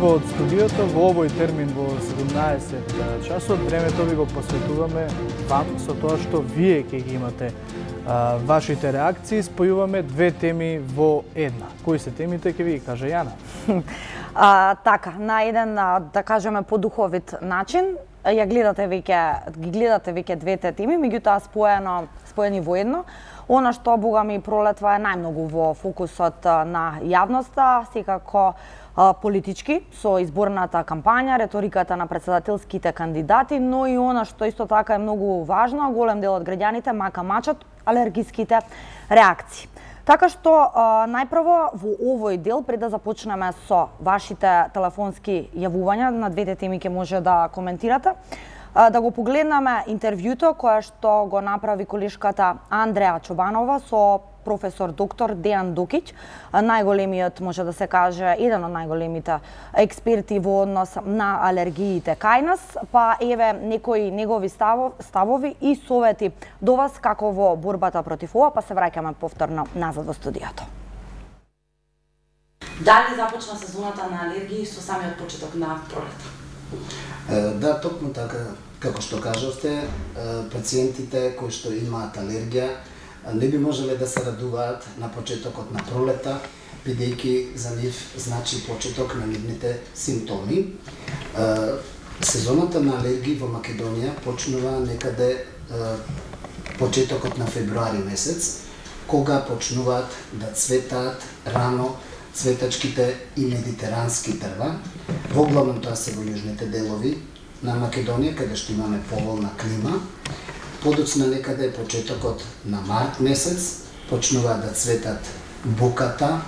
од студиото во овој термин во 17 часот. Времето ви го посветуваме вам со тоа што вие ќе ги имате вашите реакции. Спојуваме две теми во една. Кои се темите ќе ви каже Јана? Така, на еден, да кажеме, подуховит начин, ги гледате веќе двете теми, меѓутоа споени во едно. Она што, бога ми, пролетва е најмногу во фокусот на јавноста, секако политички, со изборната кампања, реториката на председателските кандидати, но и она што исто така е многу важно, голем дел од граѓаните мачат алергиските реакции. Така што, најпрво во овој дел, пред да започнеме со вашите телефонски јавувања, на двете теми ќе може да коментирате, да го погледнеме интервјуто кое што го направи колешката Андреа Чобанова со професор доктор Дејан Дукиќ, најголемиот, може да се каже, еден од најголемите експерти во однос на алергиите кај нас, па еве некои негови ставови и совети до вас како во борбата против ова, па се враќаме повторно назад во студиото. Дали започна сезоната на алергии со самиот почеток на пролета? Да, токму така, како што кажавте, пациентите кои што имаат алергија не би можеле да се радуваат на почетокот на пролета, бидејќи за нив значи почеток на нивните симптоми. Сезоната на алергии во Македонија почнува некаде почетокот на февруари месец, кога почнуваат да цветаат рано цветачките и медитерански дрва. Во главном тоа се во јужните делови на Македонија, каде што имаме поволна клима. Подоцна некаде почетокот на март месец почнуваат да цветат буката,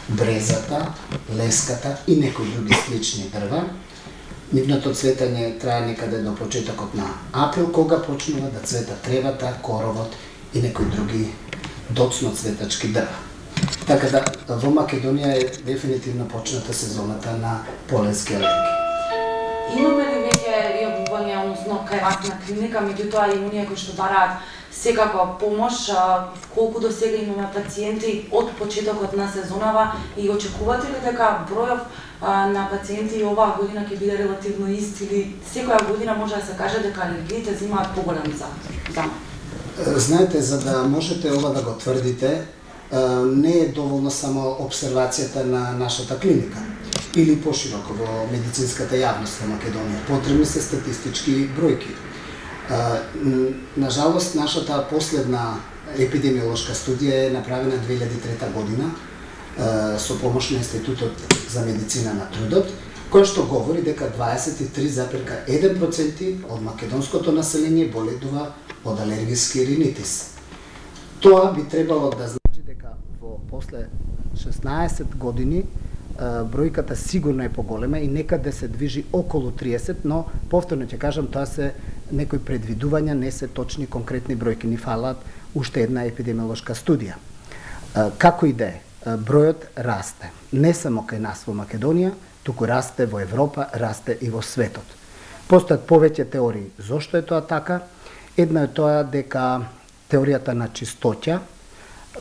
брезата, леската и некои други слични дрва. Нивното цветање трае некаде до почетокот на април, кога почнува да цвета тревата, коровот и некои други доцно цветачки дрва. Така да, во Македонија е дефинитивно почната сезоната на поленски алергии. Имаме ли веќе јавувања, односно кај вас на клиника, меѓутоа и оние кои што бараат секако помош, колку до сега имаме пациенти од почетокот на сезонава и очекувате ли дека бројов на пациенти оваа година ќе биде релативно ист или секоја година може да се каже дека алергиите земаат поголем замах? Знаете, за да можете ова да го тврдите, не е доволно само обсервацијата на нашата клиника или пошироко во медицинската јавност во Македонија. Потребни се статистички бројки. На жалост, нашата последна епидемиолошка студија е направена 2003 година со помош на Институтот за медицина на трудот, која што говори дека 23,1% од македонското население боледува од алергиски ринитис. Тоа би требало да значи дека во после 16 години бројката сигурно е поголема и некаде се движи околу 30, но повторно ќе кажам, тоа се некои предвидувања, не се точни конкретни бројки, ни фалат уште една епидемиолошка студија. Како и да е, бројот расте. Не само кај нас во Македонија, туку расте во Европа, расте и во светот. Постојат повеќе теории зошто е тоа така. Една е тоа дека теоријата на чистоќа,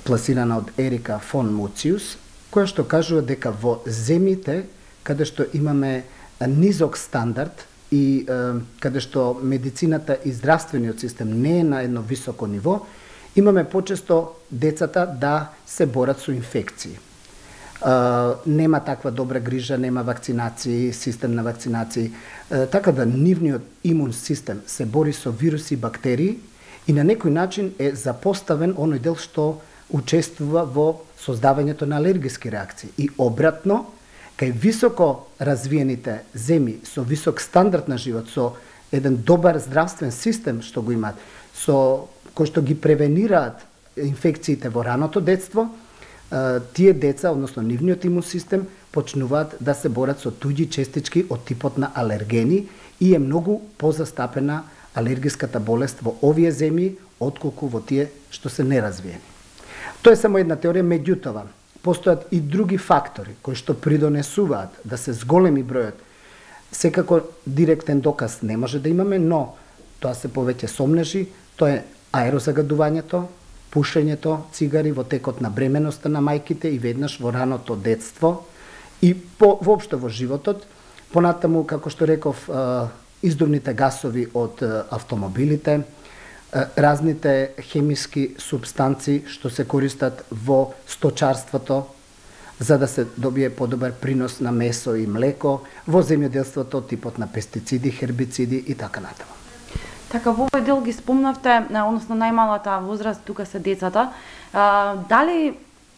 пласирана од Ерика фон Муциус, која што кажува дека во земјите каде што имаме низок стандард и каде што медицината и здравствениот систем не е на едно високо ниво, имаме почесто децата да се борат со инфекции. Нема таква добра грижа, нема вакцинации, систем на вакцинации, така да нивниот имун систем се бори со вируси и бактерии и на некој начин е запоставен оној дел што учествува во создавањето на алергиски реакции. И обратно, кај високо развиените земји со висок стандард на живот, со еден добар здравствен систем што го имаат, со кој што ги превенираат инфекциите во раното детство, тие деца, односно нивниот имун систем, почнуваат да се борат со туѓи честички од типот на алергени и е многу позастапена алергиската болест во овие земји отколку во тие што се неразвиени. Тоа е само една теорија, меѓутоа постојат и други фактори кои што придонесуваат да се зголеми бројот. Секако директен доказ не може да имаме, но тоа се повеќе сомнежи, тоа е аерозагадувањето, пушењето цигари во текот на бременоста на мајките и веднаш во раното детство и воопшто во животот, Понатаму, како што реков, издувните гасови од автомобилите, разните хемиски субстанции што се користат во сточарството за да се добие подобар принос на месо и млеко, во земјоделството типот на пестициди, хербициди и така натаму. Така, во овој дел ги спомнавте, односно најмалата возраст, тука се децата. Дали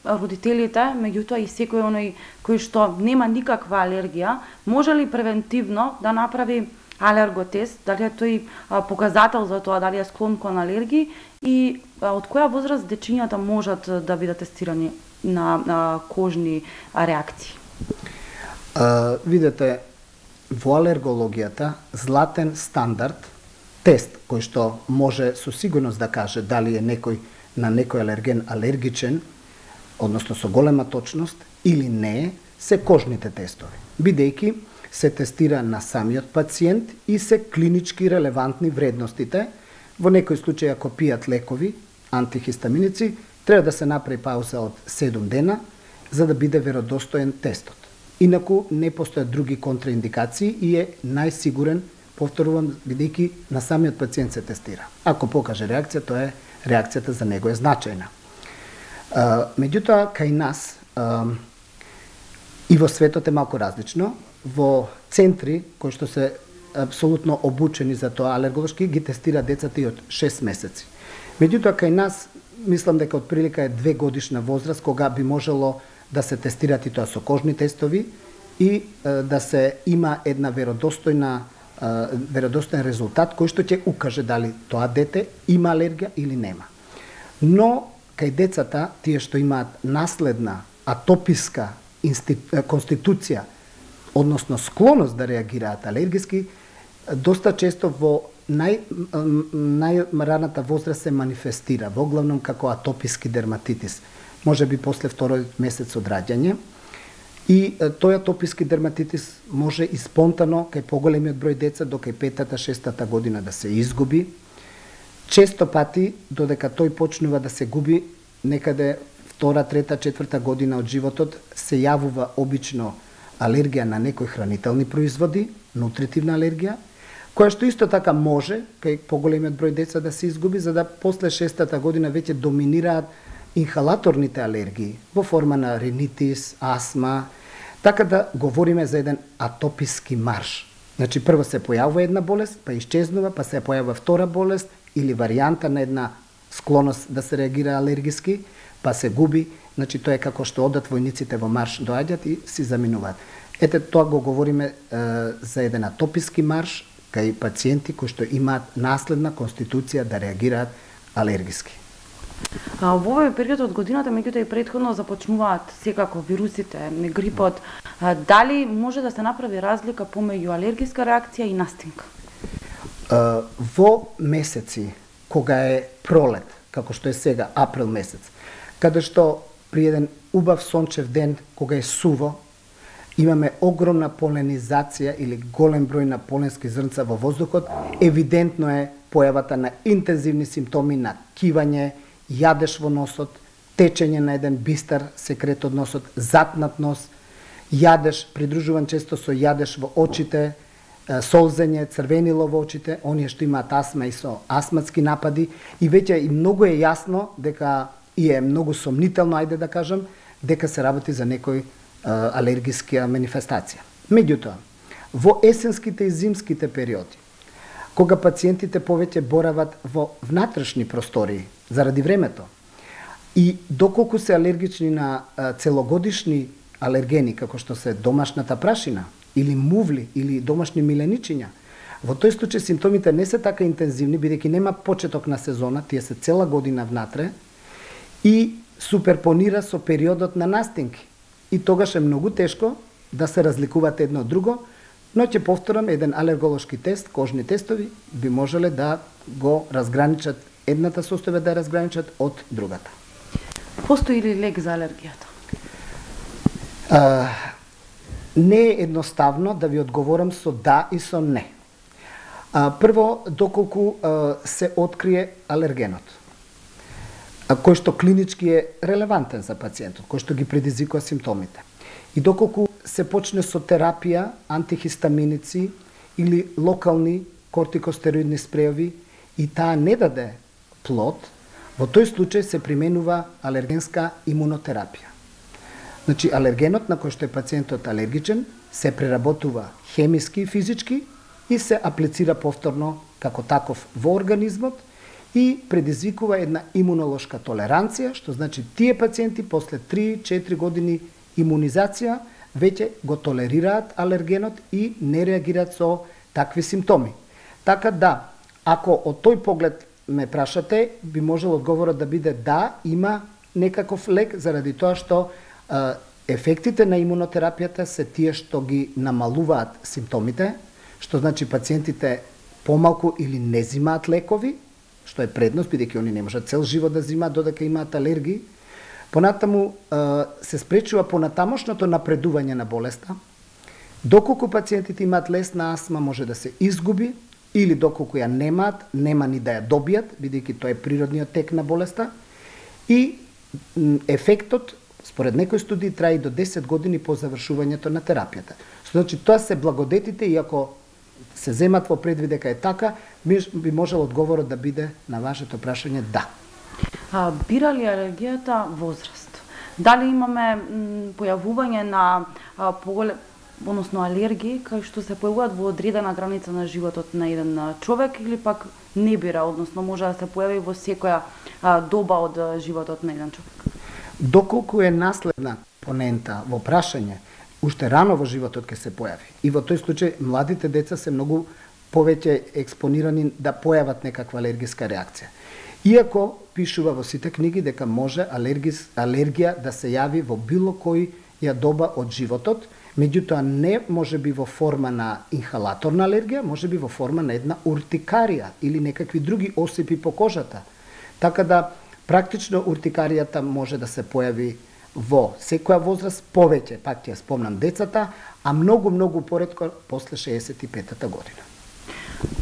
родителите, меѓутоа и секој оној кој што нема никаква алергија, може ли превентивно да направи алерготест, дали е тој показател за тоа дали е склон кон алергии и од која возраст дечињата можат да бидат тестирани на кожни реакции? Видете, во алергологијата златен стандард, тест кој што може со сигурност да каже дали е некој на некој алерген алергичен, односно со голема точност или не, се кожните тестови, бидејќи се тестира на самиот пациент и се клинички релевантни вредностите. Во некој случај, ако пијат лекови, антихистаминици, треба да се направи пауза од 7 дена, за да биде веродостоен тестот. Инаку не постојат други контраиндикации и е најсигурен, повторувам, бидејќи на самиот пациент се тестира. Ако покаже реакција, тоа е реакцијата за него е значајна. Меѓутоа, кај нас и во светот е малку различно. Во центри кои што се апсолутно обучени за тоа алерголошки ги тестира децата и од 6 месеци. Меѓутоа, кај нас мислам дека отприлика е 2 годишна возраст кога би можело да се тестират и тоа со кожни тестови и да се има една веродостоен резултат кој што ќе укаже дали тоа дете има алергија или нема. Но кај децата, тие што имаат наследна атописка конституција, односно склоност да реагираат алергиски, доста често во најраната возраст се манифестира, во главном како атописки дерматитис, може би после второјот месец од раѓање. И тој атописки дерматитис може и спонтано кај поголемиот број деца до кај 5-6 година да се изгуби. Често пати, додека тој почнува да се губи, некаде 2, 3, 4 година од животот се јавува обично алергија на некои хранителни производи, нутритивна алергија, која што исто така може кај поголемиот број деца да се изгуби, за да после 6-та година веќе доминираат инхалаторните алергии во форма на ринитис, астма, така да говориме за еден атописки марш. Значи прво се појавува една болест, па исчезнува, па се појавува втора болест или варијанта на една склоност да се реагира алергиски, па се губи. Значи тоа е како што одат војниците во марш, доаѓаат и си заминуваат. Ете, тоа го говориме за еден атописки марш кај пациенти кои што имаат наследна конституција да реагираат алергиски. Во овој период од годината, меѓутоа и претходно започнуваат секако вирусите, грипот. Дали може да се направи разлика помеѓу алергиска реакција и настинка? Во месеци кога е пролет, како што е сега, април месец, каде што при еден убав сончев ден, кога е суво, имаме огромна поленизација или голем број на поленски зрнца во воздухот, евидентно е појавата на интензивни симптоми на кивање, јадеш во носот, течење на еден бистар секрет од носот, затнат нос, јадеш, придружуван често со јадеш во очите, солзење, црвенило во очите, оние што имаат астма и со астматски напади, и веќе и многу е јасно дека и е многу сомнително, ајде да кажам, дека се работи за некој алергиска манифестација. Меѓутоа, во есенските и зимските периоди, кога пациентите повеќе борават во внатрешни простории заради времето и доколку се алергични на целогодишни алергени, како што се домашната прашина или мувли или домашни миленичиња, во тој случај симптомите не се така интензивни, бидејќи нема почеток на сезона, тие се цела година внатре, и суперпонира со периодот на настинки. И тогаш е многу тешко да се разликуваат едно од друго, но ќе повторам, еден алерголошки тест, кожни тестови, би можеле да го разграничат едната состојба, да ја разграничат од другата. Постои ли лек за алергијата? Не е едноставно да ви одговорам со да и со не. Прво, доколку се открие алергенот, кој што клинички е релевантен за пациентот, кој што ги предизвикува симптомите. И доколку се почне со терапија, антихистаминици или локални кортикостероидни спреови и таа не даде плод, во тој случај се применува алергенска имунотерапија. Значи, алергенот на кој што е пациентот алергичен се преработува хемиски и физички и се аплицира повторно како таков во организмот и предизвикува една имунолошка толеранција, што значи тие пациенти после 3-4 години имунизација веќе го толерираат алергенот и не реагираат со такви симптоми. Така да, ако од тој поглед ме прашате, би можел одговорот да биде да, има некаков лек, заради тоа што ефектите на имунотерапијата се тие што ги намалуваат симптомите, што значи пациентите помалку или не зимаат лекови, што е предност, бидејќи они не можат цел живот да зимаат додека имаат алергии. Понатаму се спречува понатамошното напредување на болеста. Доколку пациентите имаат лесна астма, може да се изгуби, или доколку ја немаат, нема ни да ја добијат, бидејќи тоа е природниот тек на болеста. И ефектот, според некои студии, трае до 10 години по завршувањето на терапијата. Значи, тоа се благодетите, и ако се земат во предвид дека е така, би можел одговорот да биде на вашето прашање да. Бира ли алергијата возраст? Дали имаме појавување на односно алергии кај што се појавуваат во одредена граница на животот на еден човек или пак не бира, односно може да се појави во секоја доба од животот на еден човек? Доколку е наследна компонента во прашање, уште рано во животот ќе се појави. И во тој случај младите деца се многу повеќе експонирани да појават некаква алергиска реакција. Иако пишува во сите книги дека може алергија да се јави во било која доба од животот, меѓутоа не може би во форма на инхалаторна алергија, може би во форма на една уртикарија или некакви други осипи по кожата. Така да практично уртикаријата може да се појави во секоја возраст, повеќе, пак ќе ја спомнам децата, а многу поретко после 65-та година.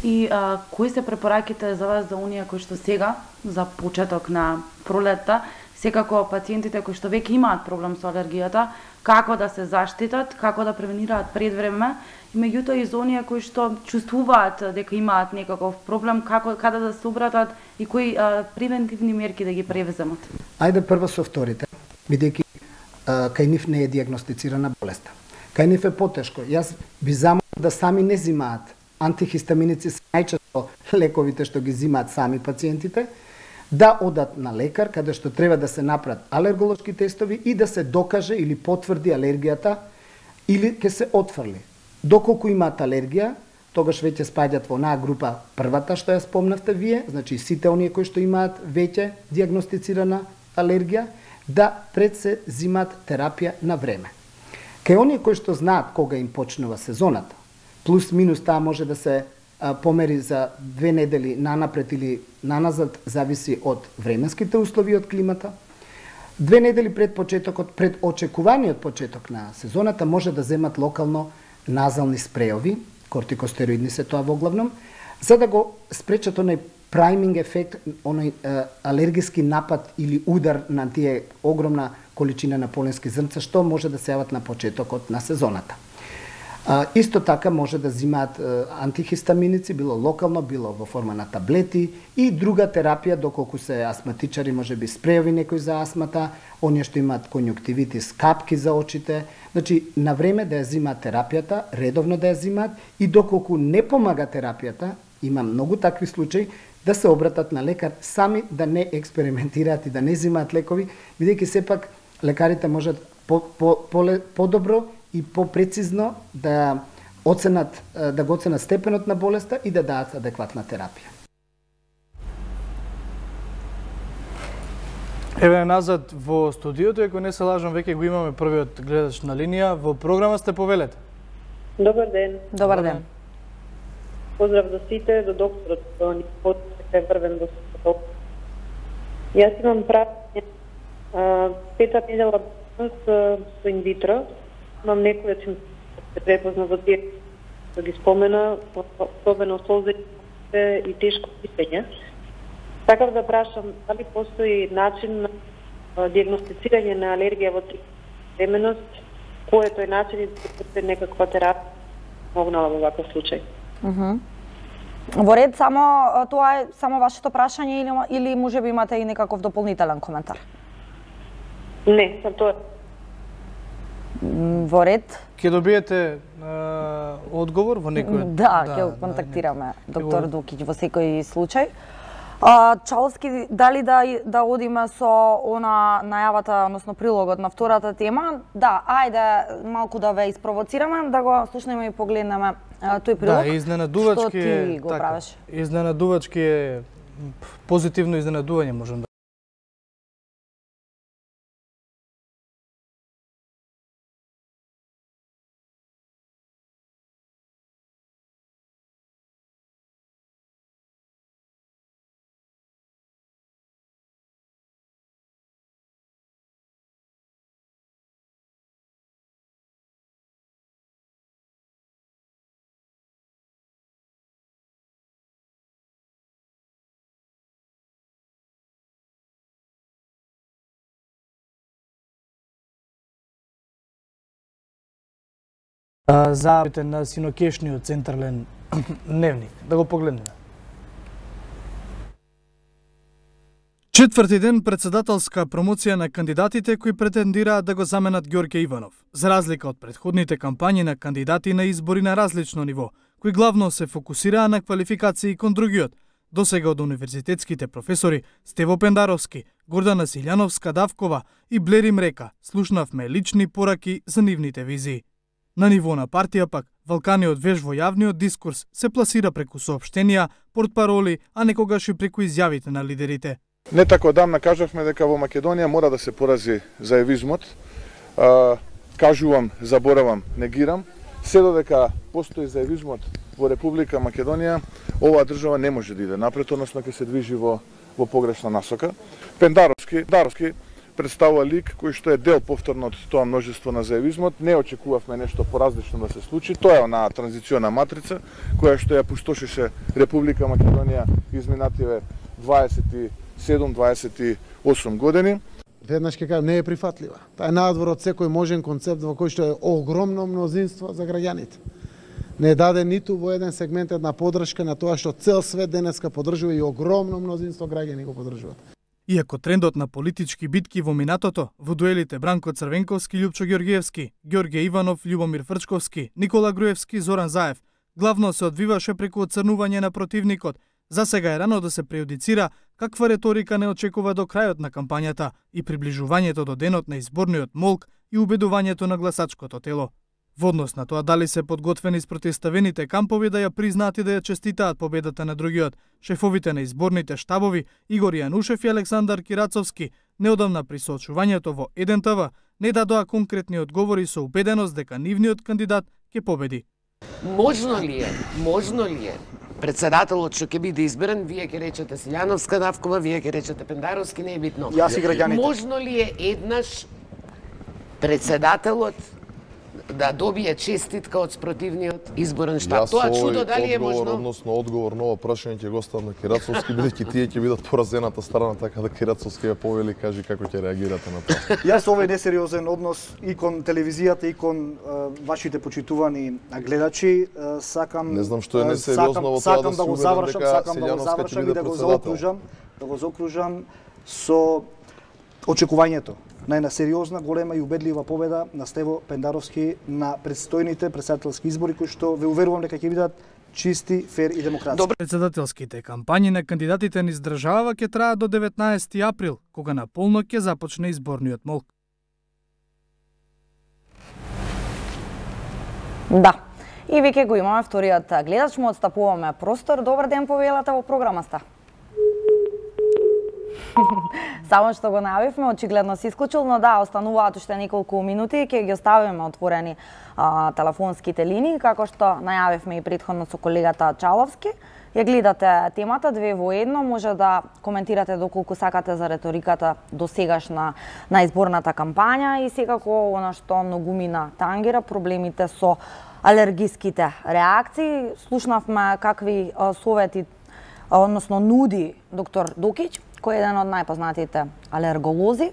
И кои се препораките за вас, за оние кои што сега, за почеток на пролетта, секако пациентите кои што веќе имаат проблем со алергијата, како да се заштитат, како да превенираат пред време, и меѓутоа и за оние кои што чувствуваат дека имаат некаков проблем, каде да се обратат и кои превентивни мерки да ги превземат? Ајде прво со вторите, бидејќи кај нив не е диагностицирана болеста. Кај нив е потешко. Јас би замолил да сами не зимаат антихистаминици, се најчесто лековите што ги зимаат сами пациентите, да одат на лекар каде што треба да се направат алерголошки тестови и да се докаже или потврди алергијата или ќе се отфрли. Доколку имаат алергија, тогаш веќе спаѓат во онаа група првата што ја спомнавте вие, значи сите оние кои што имаат веќе диагностицирана алергија, да пред се зимаат терапија на време. Кај оние кои што знаат кога им почнува сезоната, плюс минус таа може да се помери за 2 недели нанапред или наназад, зависи од временските услови, од климата. 2 недели пред почетокот, пред очекуваниот почеток на сезоната, може да земат локално назални спреови, кортикостероидни се тоа воглавном, за да го спречат онај прайминг ефект, онај алергиски напад или удар на тие огромна количина на поленски зрнца што може да се јават на почетокот на сезоната. Исто така може да зимаат антихистаминици, било локално, било во форма на таблети и друга терапија, доколку се астматичари, може би спреови некои за астмата, оние што имаат конјуктивитис, капки за очите. Значи, на време да ја зимаат терапијата, редовно да ја зимаат и доколку не помага терапијата, има многу такви случаи, да се обратат на лекар, сами да не експериментираат и да не зимаат лекови, бидејќи сепак лекарите можат подобро и попрецизно да го оценат степенот на болеста и да дадат адекватна терапија. Еве назад во студиото, ако не се лажам, веќе го имаме првиот гледач на линија. Во програма сте, повелете. Добар ден. Добар ден. Поздрав до сите, до докторот, до Никот, се врвен до сите. Јас имам прашање, 5-та недела со инвитро, имам некои симптоми се препозна во тие да ги спомена, особено солзење и тешко дишење. Сакав да прашам дали постои начин на диагностицирање на алергија во временост кој е тој начин и дали некаква терапија помогнала во ваков случај. Во ред, само тоа е само вашето прашање или можеби имате и некаков дополнителен коментар? Не, сам тоа. Во ред. Ќе добиете одговор во некој... Да, ќе го контактираме доктор Дукиќ во секој случај. Чаловски, дали да одиме со она најавата, односно прилогот на втората тема? Да, ајде малку да ве испровоцираме, да го слушнеме и погледнеме тој прилог. Да, изненадувачки што ти го правиш. Изненадувачки е позитивно изненадување, можам да. За на синокешниот централен дневник. Да го погледнеме. Четврти ден председателска промоција на кандидатите кои претендираат да го заменат Ѓорѓе Иванов. За разлика од претходните кампањи на кандидати на избори на различно ниво, кои главно се фокусираа на квалификации кон другиот, досега од универзитетските професори Стево Пендаровски, Гордана Силјановска-Давкова и Блери Мрека, слушнавме лични пораки за нивните визии. На ниво на партија пак, валканиот веж во јавниот дискурс се пласира преку соопштенија, портпароли, а некогаш и преку изјавите на лидерите. Не тако одамна кажавме дека во Македонија мора да се порази заевизмот. Кажувам, заборавам, негирам. Се додека постои заевизмот во Република Македонија, оваа држава не може да иде напред, односно ќе се движи во погрешна насока. Пендаровски представува лик кој што е дел повторно од тоа множество на заевизмот. Не очекувавме нешто поразлично да се случи. Тоа е онаа транзициона матрица која што ја пустошеше Република Македонија изминативе 27-28 години. Веднаш ќе кажам, не е прифатлива. Таа е надвор од секој можен концепт во кој што е огромно мнозинство за граѓаните. Не даде ниту во еден сегмент една поддршка на тоа што цел свет денеска поддржува и огромно мнозинство граѓани го поддржуваат. Иако трендот на политички битки во минатото, во дуелите Бранко Црвенковски, Љупчо Ѓорѓиевски, Ѓорѓе Иванов, Љубомир Фрчковски, Никола Груевски, Зоран Заев, главно се одвиваше преку оцрнување на противникот. За сега е рано да се прејудицира каква реторика не очекува до крајот на кампањата и приближувањето до денот на изборниот молк и убедувањето на гласачкото тело. Во однос на тоа дали се подготвени спротивставените кампови да ја признаат и да ја честитаат победата на другиот, шефовите на изборните штабови Игор Јанушев и Александар Кирацовски неодамна при соочувањето во 1TV не дадоа конкретни одговори со убеденост дека нивниот кандидат ќе победи. Можно ли е председателот што ќе биде изберен, вие ќе речете Силјановска-Давкова, вие ќе речете Пендаровски, не е битно. Јас и граѓаните. Можно ли е еднаш председателот да добие честитка од спротивниот изборен штаб? Тоа чудо дали е можно? Односно одговор на ова прашање ќе го оставам на Кирацовски, бидејќи тие ќе бидат поразената страна, така да Кирацовски ја повели, кажи како ќе реагирате на тоа. Јас овој несериозен однос и кон телевизијата и кон вашите почитувани гледачи сакам не знам што е несериозно во тоа да го завршам, сакам да го завршам и да го заокружам со очекувањето на една сериозна, голема и убедлива победа на Стево Пендаровски на предстојните председателски избори кои што ве уверувам дека ќе бидат чисти, фер и демократски. Председателските кампањи на кандидатите низ држава ќе траат до 19 април, кога на полнок ќе започне изборниот молк. Да. И веќе го имаме вториот гледач, му отстапуваме простор. Добар ден, повелата во програмата. Само што го најавивме, очигледно се исклучил, но да, остануваат уште неколку минути, ќе ги оставиме отворени телефонските линии, како што најавивме и претходно со колегата Чаловски. Ја гледате темата 2 во 1, може да коментирате доколку сакате за реториката досегашна на изборната кампања и секако она што многумина тангира проблемите со алергиските реакции. Слушнавме какви совети, односно нуди доктор Дукиќ, кој е еден од најпознатите алерголози.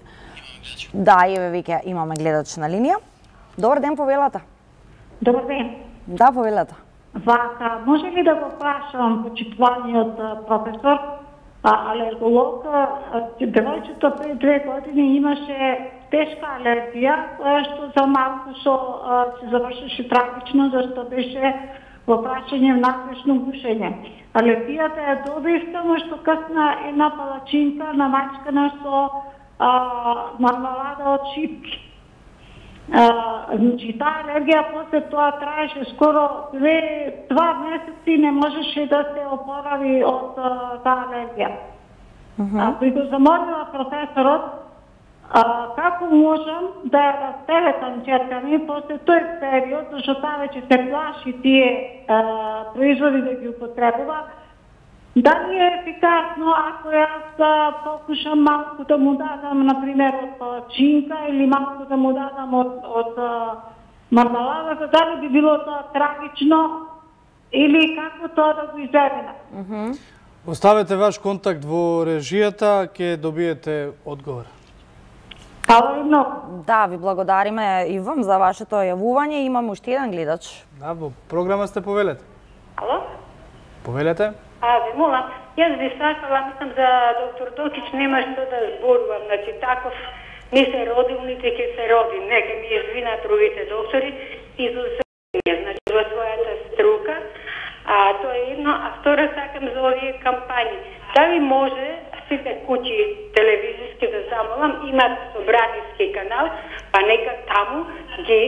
Да, еве веќе имаме гледач на линија. Добар ден, повелата. Добар ден. Да, повелата. Вака, може ли да го прашам почитуваниот професор, алерголог, девојчето пред 2 години имаше тешка алергија, што за малку се завршеше трагично, зашто беше во прашање внатрешно гушење. Алергијата е добивка, што касна една палачинка намачкана со мармалада од шипки. Значи, таа алергија после тоа траеше скоро 2 месеци, не можеше да се опорави од таа алергија. Би го замолила професорот како можам да ја растеветам ќерка ми после тој период, зашто таа веќе се плаши тие производи да ги употребува. Дали е ефикасно ако јас покушам малку да му дадам, например, од палачинка или малку да му дадам од мармалада, дали би било тоа трагично или како тоа да го изведеме? Оставете ваш контакт во режијата, ќе добиете одговор. Да, ви благодариме и вам за вашето јавување. Имам уште еден гледач. Да, во програма сте, повелете. Ало? Повелете? Ви молам, јас би сакала, мислам за доктор Докич, нема што да зборувам, значи таков ми се родил, нити ќе се роди, нека ми извинат другите доктори, изусење, значи во својата струка, тоа е едно, а второ сакам за овие кампањи. Дали може сите куќи телевизиски да замолам, имат собраниски канал, па нека таму ги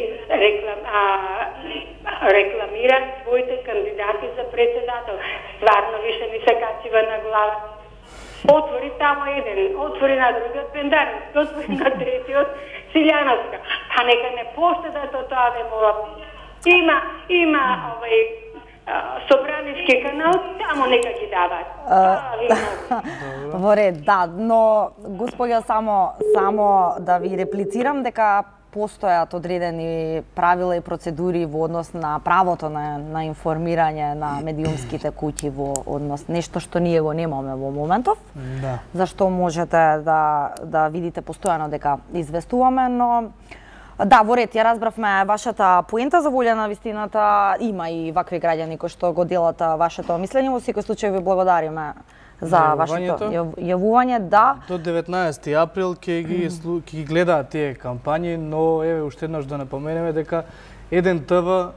рекламираат своите кандидати за председател. Стварно више ми се качива на глава. Отвори таму еден, отвори на другиот Пендаревски, отвори на третиот Силјановска. Па нека не поштедат од тоа, ве молам. Има собраниски канал, таму нека ги дават. Во ред, да, но господја, само да ви реплицирам дека постојат одредени правила и процедури во однос на правото на информирање на медиумските куќи во однос нешто што ние го немаме во моментов. Да. Зашто можете да видите постојано дека известуваме, но да, во ред, ја разбравме вашата поента, за волја на вистината. Има и вакви граѓани кои што го делат вашето мислење. Во секој случај ви благодариме за вашето јавување. Да. До 19 април ќе ги гледаат тие кампањи, но еве уште еднаш да напоменеме дека Еден ТВ,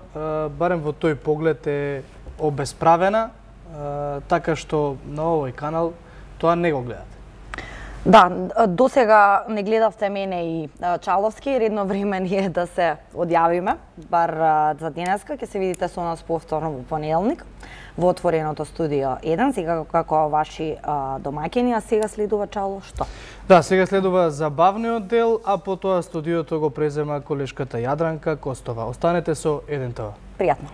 барем во тој поглед, е обесправена, така што на овој канал тоа не го гледате. Да, до сега не гледавте мене и Чаловски, редно време ни е да се одјавиме, бар за денеска, ќе се видите со нас повторно во понеделник во отвореното студио 1, сега како ваши домаќини, а сега следува Чало, што? Да, сега следува забавниот дел, а потоа студиото го презема колешката Јадранка Костова. Останете со Еден ТВ. Пријатно.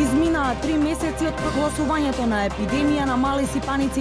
Изминаа 3 месеци од прогласувањето на епидемија на мали сипаници